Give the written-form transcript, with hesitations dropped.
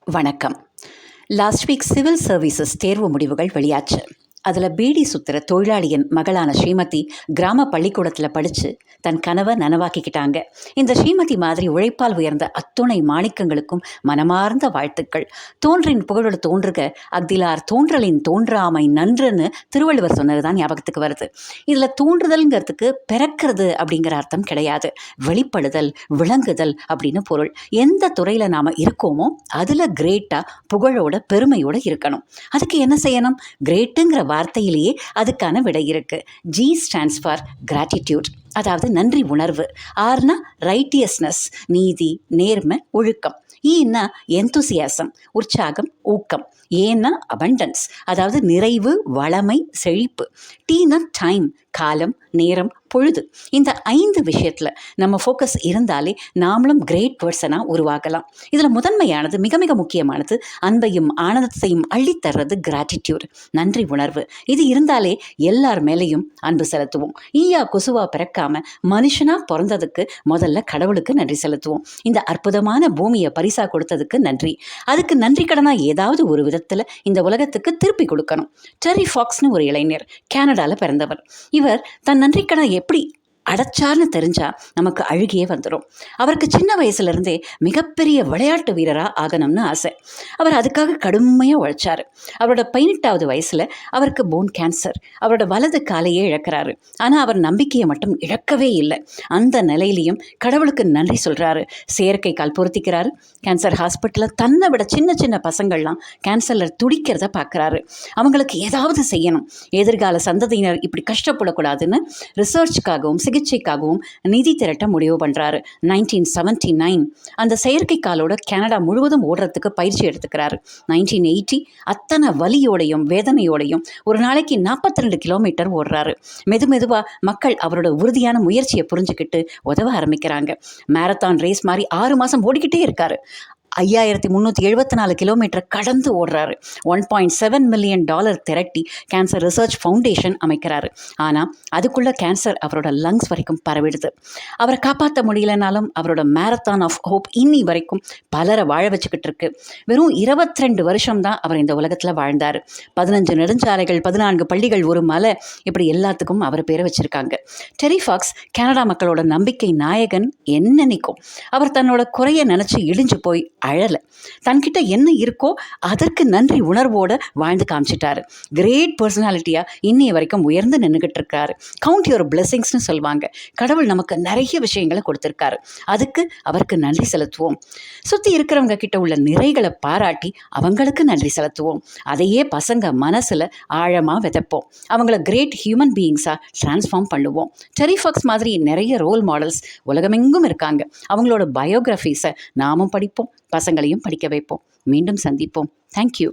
வணக்கம். Last week civil services தேர்வு முடிவுகள் வெளியாச்சு. அதில் பீடி சுத்துற தொழிலாளியின் மகளான ஸ்ரீமதி கிராம பள்ளிக்கூடத்தில் படித்து தன் கனவை நனவாக்கிக்கிட்டாங்க. இந்த ஸ்ரீமதி மாதிரி உழைப்பால் உயர்ந்த அத்துணை மாணிக்கங்களுக்கும் மனமார்ந்த வாழ்த்துக்கள். தோன்றின் புகழோடு தோன்றுக அக்திலார் தோன்றலின் தோன்றாமை நன்றுன்னு திருவள்ளுவர் சொன்னது தான் ஞாபகத்துக்கு வருது. இதில் தோன்றுதல்ங்கிறதுக்கு பிறக்கிறது அப்படிங்கிற அர்த்தம் கிடையாது. வெளிப்படுதல், விளங்குதல் அப்படின்னு பொருள். எந்த துறையில் நாம் இருக்கோமோ அதில் கிரேட்டாக புகழோட பெருமையோடு இருக்கணும். அதுக்கு என்ன செய்யணும்? கிரேட்டுங்கிற வார்த்தையிலேயே அதுக்கான விடை இருக்கு. ஜி ஸ்டாண்ட்ஸ் ஃபார் கிராட்டிடியூட், அதாவது நன்றி உணர்வு. ஆர்னா ரைட்டியஸ்னஸ், நீதி, நேர்மை, ஒழுக்கம். ஈன்னா எந்தூசியாசம், உற்சாகம், ஊக்கம். ஏன்னா அபண்டன்ஸ், அதாவது நிறைவு, வளமை, செழிப்பு. டீனா டைம், காலம், நேரம், பொழுது. இந்த 5 விஷயத்தில் நம்ம ஃபோக்கஸ் இருந்தாலே நாமளும் கிரேட் பர்சனாக உருவாகலாம். இதில் முதன்மையானது, மிக மிக முக்கியமானது, அன்பையும் ஆனந்தத்தையும் அள்ளித்தர்றது கிராட்டிடியூட், நன்றி உணர்வு. இது இருந்தாலே எல்லார் மேலேயும் அன்பு செலுத்துவோம். ஈயா கொசுவா பிறக்காம மனுஷனாக பிறந்ததுக்கு முதல்ல கடவுளுக்கு நன்றி செலுத்துவோம். இந்த அற்புதமான பூமியை பரிசா கொடுத்ததுக்கு நன்றி. அதுக்கு நன்றி கடனாக ஏதாவது ஒரு விதத்தில் இந்த உலகத்துக்கு திருப்பி கொடுக்கணும். டெர்ரி ஃபாக்ஸ்னு ஒரு இளைஞர், கனடாவில் பிறந்தவர். இவர் தன் நன்றிக்கடனை எப்படி அடைச்சார்னு தெரிஞ்சா நமக்கு அழுகியே வந்துடும். அவருக்கு சின்ன வயசுலேருந்தே மிகப்பெரிய விளையாட்டு வீரராக ஆகணும்னு ஆசை. அவர் அதுக்காக கடுமையாக உழைச்சார். அவரோட 18வது வயசில் அவருக்கு போன் கேன்சர். அவரோட வலது காலையே இழக்கிறாரு. ஆனால் அவர் நம்பிக்கையை மட்டும் இழக்கவே இல்லை. அந்த நிலையிலையும் கடவுளுக்கு நன்றி சொல்கிறாரு. செயற்கை கால் பொருத்திக்கிறாரு. கேன்சர் ஹாஸ்பிட்டலில் தன்னை விட சின்ன சின்ன பசங்கள்லாம் கேன்சரில் துடிக்கிறத பார்க்குறாரு. அவங்களுக்கு ஏதாவது செய்யணும், எதிர்கால சந்ததியினர் இப்படி கஷ்டப்படக்கூடாதுன்னு ரிசர்ச்சுக்காகவும் சிகிச்சைக்காகவும் நிதி திரட்ட முடிவு பண்ணுறாரு. 1979 அந்த செயற்கை காலோட கனடா முழுவதும் ஓடுறதுக்கு பயிற்சி எடுத்துக்கிறாரு. 1980 அத்தனை வலியோடையும் வேதனையோடையும் ஒரு நாளைக்கு 42 கிலோமீட்டர் ஓடுறாரு. மெதுவாக மக்கள் அவரோட உறுதியான முயற்சியை புரிஞ்சுக்கிட்டு உதவ ஆரம்பிக்கிறாங்க. மேரத்தான் ரேஸ் மாதிரி 6 மாதம் ஓடிக்கிட்டே இருக்காரு. 5374 கிலோமீட்டர் கடந்து ஓடுறாரு. $1.7 மில்லியன் திரட்டி கேன்சர் ரிசர்ச் ஃபவுண்டேஷன் அமைக்கிறாரு. ஆனால் அதுக்குள்ளே கேன்சர் அவரோட லங்ஸ் வரைக்கும் பரவிடுது. அவரை காப்பாற்ற முடியலனாலும் அவரோட மேரத்தான் ஆஃப் ஹோப் இன்னி வரைக்கும் பலரை வாழ வச்சுக்கிட்டு இருக்கு. வெறும் 22 வருஷம் தான் அவர் இந்த உலகத்தில் வாழ்ந்தார். 15 நெடுஞ்சாலைகள், 14 பள்ளிகள், ஒரு மலை, இப்படி எல்லாத்துக்கும் அவர் பேரை வச்சுருக்காங்க. டெர்ரி ஃபாக்ஸ் கனடா மக்களோட நம்பிக்கை நாயகன் என்னன்னைக்கும். அவர் தன்னோட குறைய நினச்சி இடிஞ்சு போய் அழலை. தன்கிட்ட என்ன இருக்கோ அதற்கு நன்றி உணர்வோடு வாழ்ந்து காமிச்சிட்டாரு. கிரேட் பர்சனாலிட்டியாக இன்னைய வரைக்கும் உயர்ந்து நின்றுக்கிட்டு இருக்காரு. கவுண்ட் யுவர் பிளெஸிங்ஸ்னு சொல்லுவாங்க. கடவுள் நமக்கு நிறைய விஷயங்களை கொடுத்துருக்காரு. அதுக்கு அவருக்கு நன்றி செலுத்துவோம். சுற்றி இருக்கிறவங்க கிட்ட உள்ள நிறைகளை பாராட்டி அவங்களுக்கு நன்றி செலுத்துவோம். அதையே பசங்க மனசில் ஆழமாக விதைப்போம். அவங்கள கிரேட் ஹியூமன் பீயிங்ஸாக டிரான்ஸ்ஃபார்ம் பண்ணுவோம். டெர்ரி ஃபாக்ஸ் மாதிரி நிறைய ரோல் மாடல்ஸ் உலகமெங்கும் இருக்காங்க. அவங்களோட பயோகிராஃபிஸை நாமும் படிப்போம், பசங்களையும் படிக்க வைப்போம். மீண்டும் சந்திப்போம். தேங்க்யூ.